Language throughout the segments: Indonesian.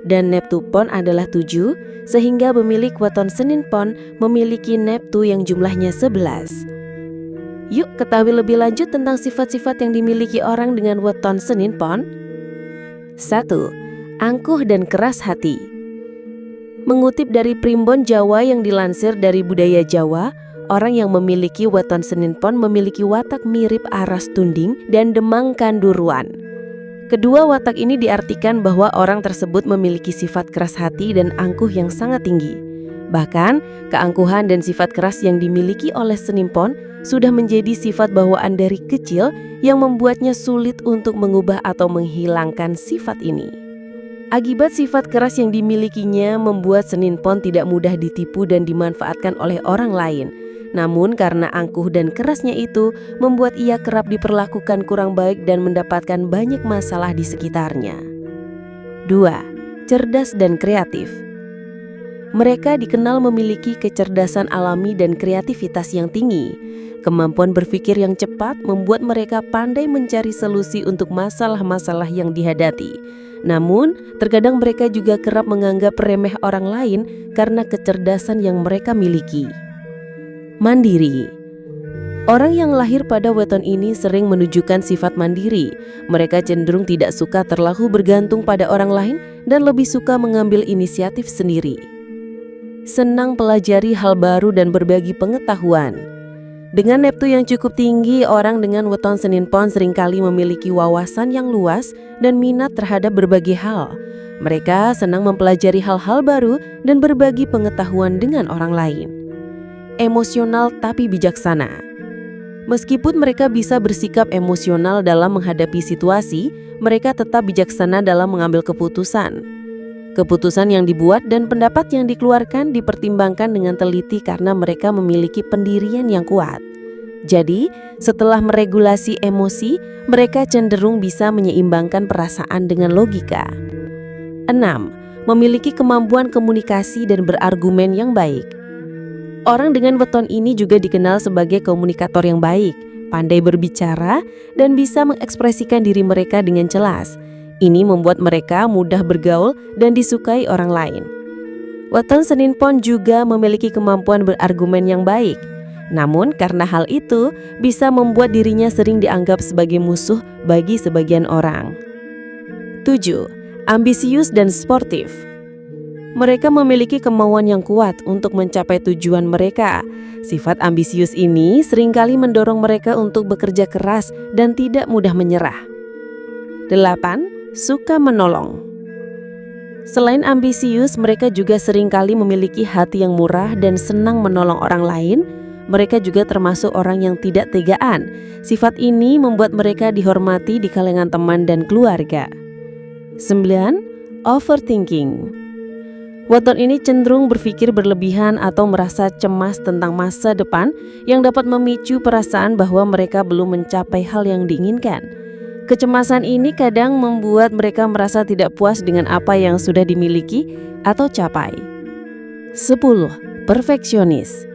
dan Neptu Pon adalah 7, sehingga pemilik weton Senin Pon memiliki Neptu yang jumlahnya 11. Yuk ketahui lebih lanjut tentang sifat-sifat yang dimiliki orang dengan weton Senin Pon. 1. Angkuh dan keras hati. Mengutip dari Primbon Jawa yang dilansir dari Budaya Jawa, orang yang memiliki weton Senin Pon memiliki watak mirip aras tunding dan demang kanduruan. Kedua watak ini diartikan bahwa orang tersebut memiliki sifat keras hati dan angkuh yang sangat tinggi. Bahkan, keangkuhan dan sifat keras yang dimiliki oleh Senin Pon sudah menjadi sifat bawaan dari kecil yang membuatnya sulit untuk mengubah atau menghilangkan sifat ini. Akibat sifat keras yang dimilikinya membuat Senin Pon tidak mudah ditipu dan dimanfaatkan oleh orang lain. Namun karena angkuh dan kerasnya itu membuat ia kerap diperlakukan kurang baik dan mendapatkan banyak masalah di sekitarnya. 2. Cerdas dan kreatif. Mereka dikenal memiliki kecerdasan alami dan kreativitas yang tinggi. Kemampuan berpikir yang cepat membuat mereka pandai mencari solusi untuk masalah-masalah yang dihadapi. Namun, terkadang mereka juga kerap menganggap remeh orang lain karena kecerdasan yang mereka miliki. Mandiri. Orang yang lahir pada weton ini sering menunjukkan sifat mandiri. Mereka cenderung tidak suka terlalu bergantung pada orang lain dan lebih suka mengambil inisiatif sendiri. Senang pelajari hal baru dan berbagi pengetahuan. Dengan Neptu yang cukup tinggi, orang dengan weton Senin Pon seringkali memiliki wawasan yang luas dan minat terhadap berbagai hal. Mereka senang mempelajari hal-hal baru dan berbagi pengetahuan dengan orang lain. Emosional tapi bijaksana. Meskipun mereka bisa bersikap emosional dalam menghadapi situasi, mereka tetap bijaksana dalam mengambil keputusan. Keputusan yang dibuat dan pendapat yang dikeluarkan dipertimbangkan dengan teliti karena mereka memiliki pendirian yang kuat. Jadi, setelah meregulasi emosi, mereka cenderung bisa menyeimbangkan perasaan dengan logika. 6. Memiliki kemampuan komunikasi dan berargumen yang baik. Orang dengan weton ini juga dikenal sebagai komunikator yang baik, pandai berbicara, dan bisa mengekspresikan diri mereka dengan jelas. Ini membuat mereka mudah bergaul dan disukai orang lain. Weton Senin Pon juga memiliki kemampuan berargumen yang baik. Namun karena hal itu bisa membuat dirinya sering dianggap sebagai musuh bagi sebagian orang. 7. Ambisius dan sportif. Mereka memiliki kemauan yang kuat untuk mencapai tujuan mereka. Sifat ambisius ini seringkali mendorong mereka untuk bekerja keras dan tidak mudah menyerah. 8. Suka menolong. Selain ambisius, mereka juga seringkali memiliki hati yang murah dan senang menolong orang lain. Mereka juga termasuk orang yang tidak tegaan. Sifat ini membuat mereka dihormati di kalangan teman dan keluarga. 9. Overthinking. Weton ini cenderung berpikir berlebihan atau merasa cemas tentang masa depan yang dapat memicu perasaan bahwa mereka belum mencapai hal yang diinginkan. Kecemasan ini kadang membuat mereka merasa tidak puas dengan apa yang sudah dimiliki atau capai. 10. Perfeksionis.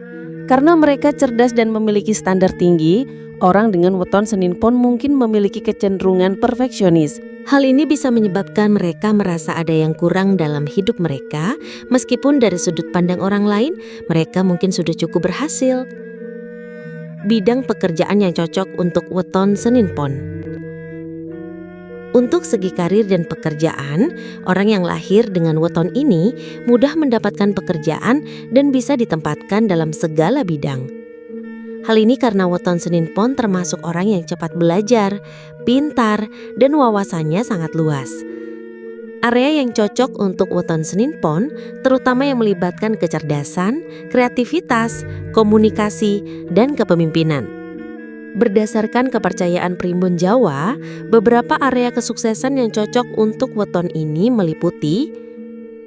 Karena mereka cerdas dan memiliki standar tinggi, orang dengan weton Senin Pon mungkin memiliki kecenderungan perfeksionis. Hal ini bisa menyebabkan mereka merasa ada yang kurang dalam hidup mereka, meskipun dari sudut pandang orang lain, mereka mungkin sudah cukup berhasil. Bidang pekerjaan yang cocok untuk weton Senin Pon. Untuk segi karir dan pekerjaan, orang yang lahir dengan weton ini mudah mendapatkan pekerjaan dan bisa ditempatkan dalam segala bidang. Hal ini karena weton Senin Pon termasuk orang yang cepat belajar, pintar, dan wawasannya sangat luas. Area yang cocok untuk weton Senin Pon terutama yang melibatkan kecerdasan, kreativitas, komunikasi, dan kepemimpinan. Berdasarkan kepercayaan Primbon Jawa, beberapa area kesuksesan yang cocok untuk weton ini meliputi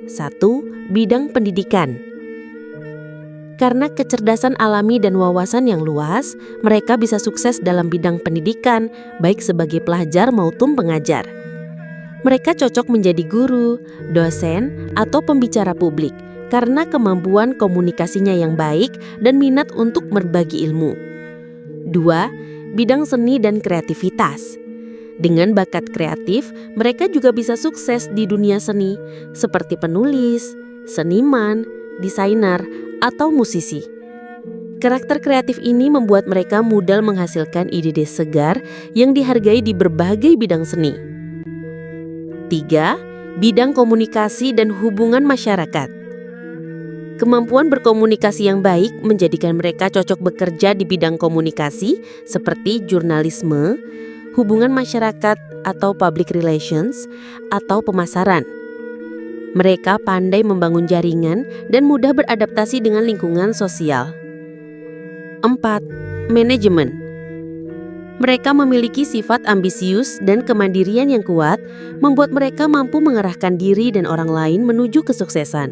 1. Bidang pendidikan. Karena kecerdasan alami dan wawasan yang luas, mereka bisa sukses dalam bidang pendidikan, baik sebagai pelajar maupun pengajar. Mereka cocok menjadi guru, dosen, atau pembicara publik karena kemampuan komunikasinya yang baik dan minat untuk berbagi ilmu. 2. Bidang seni dan kreativitas. Dengan bakat kreatif, mereka juga bisa sukses di dunia seni, seperti penulis, seniman, desainer, atau musisi. Karakter kreatif ini membuat mereka mudah menghasilkan ide-ide segar yang dihargai di berbagai bidang seni. 3. Bidang komunikasi dan hubungan masyarakat. Kemampuan berkomunikasi yang baik menjadikan mereka cocok bekerja di bidang komunikasi seperti jurnalisme, hubungan masyarakat atau public relations, atau pemasaran. Mereka pandai membangun jaringan dan mudah beradaptasi dengan lingkungan sosial. 4. Manajemen. Mereka memiliki sifat ambisius dan kemandirian yang kuat, membuat mereka mampu mengarahkan diri dan orang lain menuju kesuksesan.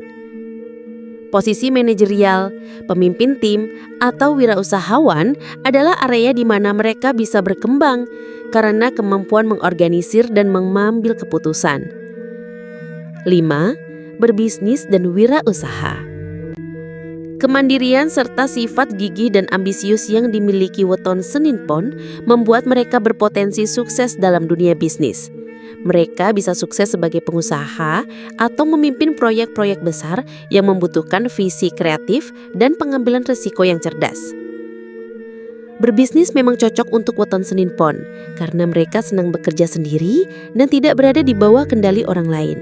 Posisi manajerial, pemimpin tim, atau wirausahawan adalah area di mana mereka bisa berkembang karena kemampuan mengorganisir dan mengambil keputusan. 5. Berbisnis dan wirausaha. Kemandirian serta sifat gigih dan ambisius yang dimiliki weton Senin Pon membuat mereka berpotensi sukses dalam dunia bisnis. Mereka bisa sukses sebagai pengusaha atau memimpin proyek-proyek besar yang membutuhkan visi kreatif dan pengambilan risiko yang cerdas. Berbisnis memang cocok untuk weton Senin Pon karena mereka senang bekerja sendiri dan tidak berada di bawah kendali orang lain.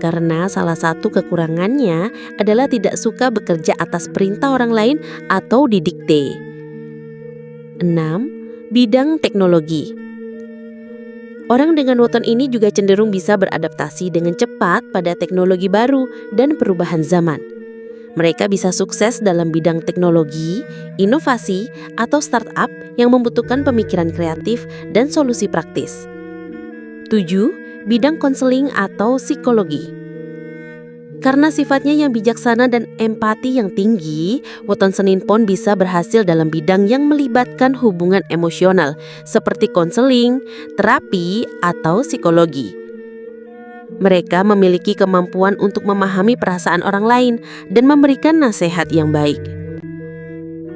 Karena salah satu kekurangannya adalah tidak suka bekerja atas perintah orang lain atau didikte. 6. Bidang teknologi. Orang dengan weton ini juga cenderung bisa beradaptasi dengan cepat pada teknologi baru dan perubahan zaman. Mereka bisa sukses dalam bidang teknologi, inovasi, atau startup yang membutuhkan pemikiran kreatif dan solusi praktis. 7. Bidang konseling atau psikologi. Karena sifatnya yang bijaksana dan empati yang tinggi, weton Senin Pon bisa berhasil dalam bidang yang melibatkan hubungan emosional seperti konseling, terapi, atau psikologi. Mereka memiliki kemampuan untuk memahami perasaan orang lain dan memberikan nasihat yang baik.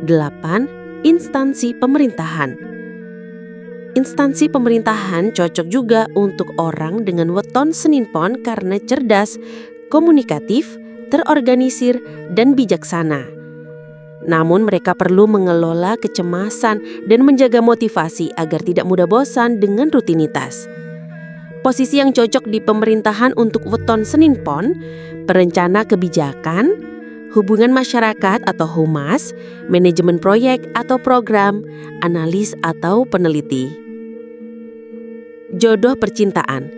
8. Instansi pemerintahan. Instansi pemerintahan cocok juga untuk orang dengan weton Senin Pon karena cerdas, komunikatif, terorganisir, dan bijaksana. Namun mereka perlu mengelola kecemasan dan menjaga motivasi agar tidak mudah bosan dengan rutinitas. Posisi yang cocok di pemerintahan untuk weton Senin Pon, perencana kebijakan, hubungan masyarakat atau humas, manajemen proyek atau program, analis atau peneliti. Jodoh percintaan.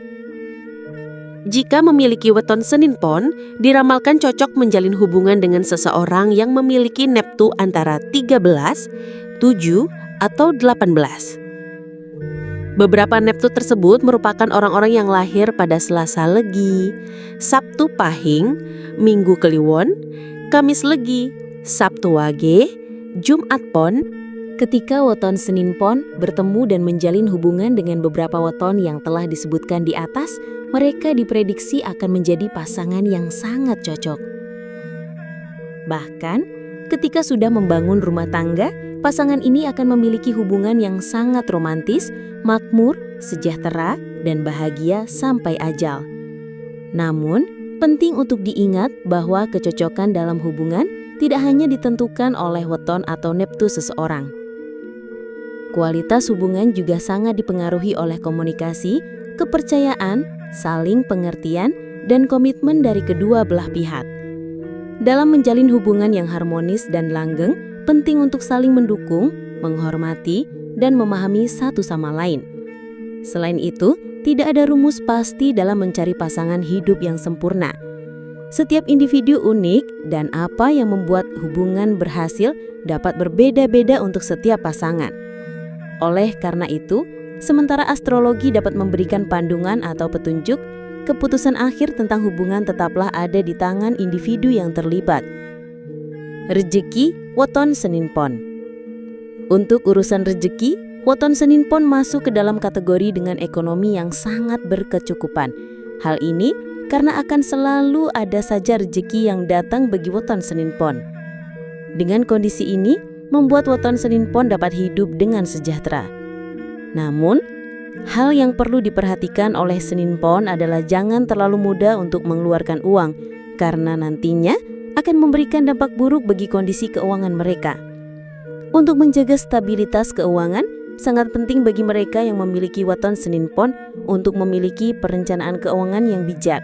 Jika memiliki weton Senin Pon, diramalkan cocok menjalin hubungan dengan seseorang yang memiliki neptu antara 13, 7, atau 18. Beberapa neptu tersebut merupakan orang-orang yang lahir pada Selasa Legi, Sabtu Pahing, Minggu Kliwon, Kamis Legi, Sabtu Wage, Jumat Pon. Ketika weton Senin Pon bertemu dan menjalin hubungan dengan beberapa weton yang telah disebutkan di atas, mereka diprediksi akan menjadi pasangan yang sangat cocok. Bahkan, ketika sudah membangun rumah tangga, pasangan ini akan memiliki hubungan yang sangat romantis, makmur, sejahtera, dan bahagia sampai ajal. Namun, penting untuk diingat bahwa kecocokan dalam hubungan tidak hanya ditentukan oleh weton atau neptu seseorang. Kualitas hubungan juga sangat dipengaruhi oleh komunikasi, kepercayaan, saling pengertian, dan komitmen dari kedua belah pihak. Dalam menjalin hubungan yang harmonis dan langgeng, penting untuk saling mendukung, menghormati, dan memahami satu sama lain. Selain itu, tidak ada rumus pasti dalam mencari pasangan hidup yang sempurna. Setiap individu unik dan apa yang membuat hubungan berhasil dapat berbeda-beda untuk setiap pasangan. Oleh karena itu, sementara astrologi dapat memberikan panduan atau petunjuk, keputusan akhir tentang hubungan tetaplah ada di tangan individu yang terlibat. Rezeki weton Senin Pon. Untuk urusan rezeki, weton Senin Pon masuk ke dalam kategori dengan ekonomi yang sangat berkecukupan. Hal ini karena akan selalu ada saja rezeki yang datang bagi weton Senin Pon. Dengan kondisi ini, membuat weton Senin Pon dapat hidup dengan sejahtera. Namun, Hal yang perlu diperhatikan oleh Senin Pon adalah jangan terlalu mudah untuk mengeluarkan uang, karena nantinya akan memberikan dampak buruk bagi kondisi keuangan mereka. Untuk menjaga stabilitas keuangan, sangat penting bagi mereka yang memiliki weton Senin Pon untuk memiliki perencanaan keuangan yang bijak,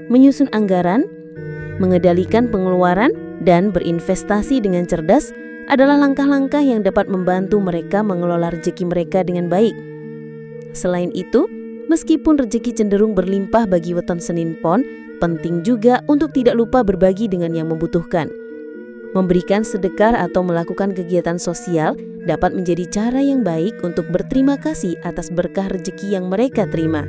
menyusun anggaran, mengendalikan pengeluaran, dan berinvestasi dengan cerdas adalah langkah-langkah yang dapat membantu mereka mengelola rezeki mereka dengan baik. Selain itu, meskipun rezeki cenderung berlimpah bagi weton Senin Pon, penting juga untuk tidak lupa berbagi dengan yang membutuhkan. Memberikan sedekah atau melakukan kegiatan sosial dapat menjadi cara yang baik untuk berterima kasih atas berkah rezeki yang mereka terima.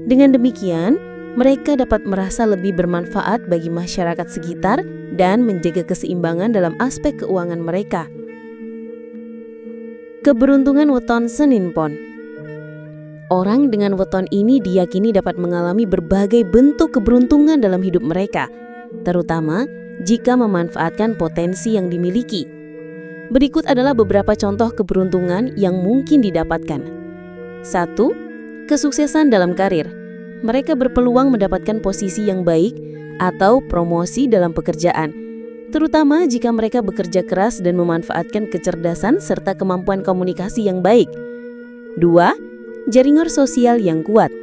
Dengan demikian, mereka dapat merasa lebih bermanfaat bagi masyarakat sekitar dan menjaga keseimbangan dalam aspek keuangan mereka. Keberuntungan weton Senin Pon. Orang dengan weton ini diyakini dapat mengalami berbagai bentuk keberuntungan dalam hidup mereka, terutama jika memanfaatkan potensi yang dimiliki. Berikut adalah beberapa contoh keberuntungan yang mungkin didapatkan. 1. Kesuksesan dalam karir. Mereka berpeluang mendapatkan posisi yang baik atau promosi dalam pekerjaan, terutama jika mereka bekerja keras dan memanfaatkan kecerdasan serta kemampuan komunikasi yang baik. 2. Jaringan sosial yang kuat.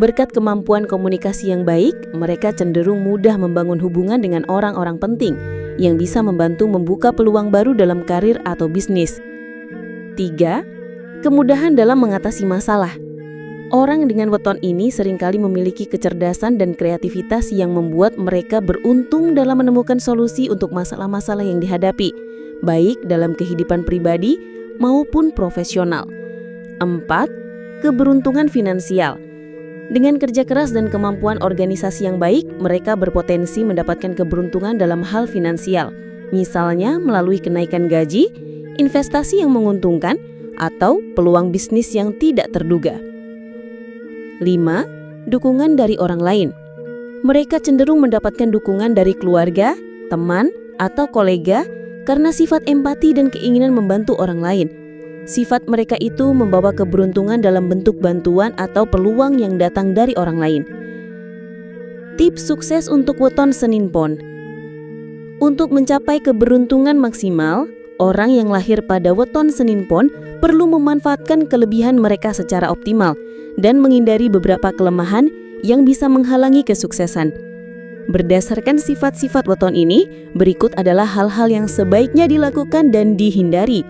Berkat kemampuan komunikasi yang baik, mereka cenderung mudah membangun hubungan dengan orang-orang penting yang bisa membantu membuka peluang baru dalam karir atau bisnis. 3. Kemudahan dalam mengatasi masalah. Orang dengan weton ini seringkali memiliki kecerdasan dan kreativitas yang membuat mereka beruntung dalam menemukan solusi untuk masalah-masalah yang dihadapi, baik dalam kehidupan pribadi maupun profesional. 4. Keberuntungan finansial. Dengan kerja keras dan kemampuan organisasi yang baik, mereka berpotensi mendapatkan keberuntungan dalam hal finansial, misalnya melalui kenaikan gaji, investasi yang menguntungkan, atau peluang bisnis yang tidak terduga. 5. Dukungan dari orang lain. Mereka cenderung mendapatkan dukungan dari keluarga, teman, atau kolega karena sifat empati dan keinginan membantu orang lain. Sifat mereka itu membawa keberuntungan dalam bentuk bantuan atau peluang yang datang dari orang lain. Tips sukses untuk weton Senin Pon. Untuk mencapai keberuntungan maksimal, orang yang lahir pada weton Senin Pon perlu memanfaatkan kelebihan mereka secara optimal dan menghindari beberapa kelemahan yang bisa menghalangi kesuksesan. Berdasarkan sifat-sifat weton ini, berikut adalah hal-hal yang sebaiknya dilakukan dan dihindari.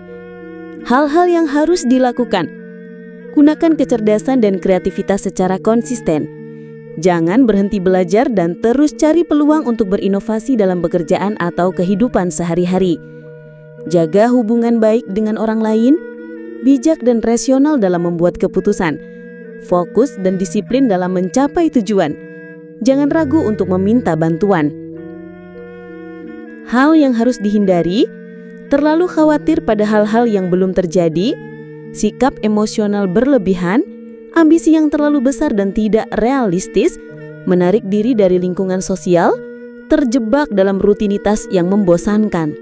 Hal-hal yang harus dilakukan. Gunakan kecerdasan dan kreativitas secara konsisten. Jangan berhenti belajar dan terus cari peluang untuk berinovasi dalam pekerjaan atau kehidupan sehari-hari. Jaga hubungan baik dengan orang lain, bijak dan rasional dalam membuat keputusan. Fokus dan disiplin dalam mencapai tujuan. Jangan ragu untuk meminta bantuan. Hal yang harus dihindari, terlalu khawatir pada hal-hal yang belum terjadi, sikap emosional berlebihan, ambisi yang terlalu besar dan tidak realistis, menarik diri dari lingkungan sosial, terjebak dalam rutinitas yang membosankan.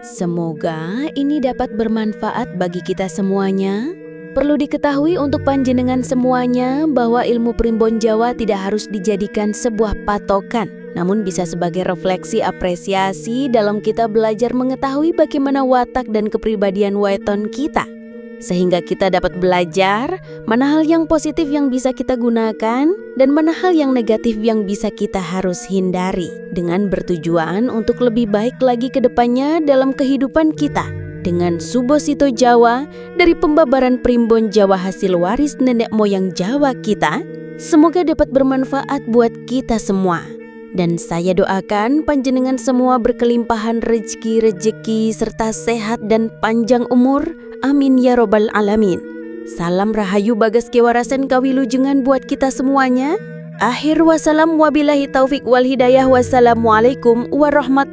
Semoga ini dapat bermanfaat bagi kita semuanya. Perlu diketahui untuk panjenengan semuanya bahwa ilmu primbon Jawa tidak harus dijadikan sebuah patokan, namun bisa sebagai refleksi apresiasi dalam kita belajar mengetahui bagaimana watak dan kepribadian weton kita. Sehingga kita dapat belajar mana hal yang positif yang bisa kita gunakan dan mana hal yang negatif yang bisa kita harus hindari, dengan bertujuan untuk lebih baik lagi ke depannya dalam kehidupan kita. Dengan Subosito Jawa dari pembabaran primbon Jawa hasil waris nenek moyang Jawa kita, semoga dapat bermanfaat buat kita semua. Dan saya doakan panjenengan semua berkelimpahan rezeki serta sehat dan panjang umur. Amin ya robbal alamin. Salam rahayu bagas kewarasan kawilujengan buat kita semuanya. Akhir wassalam wabillahi taufik wal hidayah. Wassalamualaikum warahmatullahi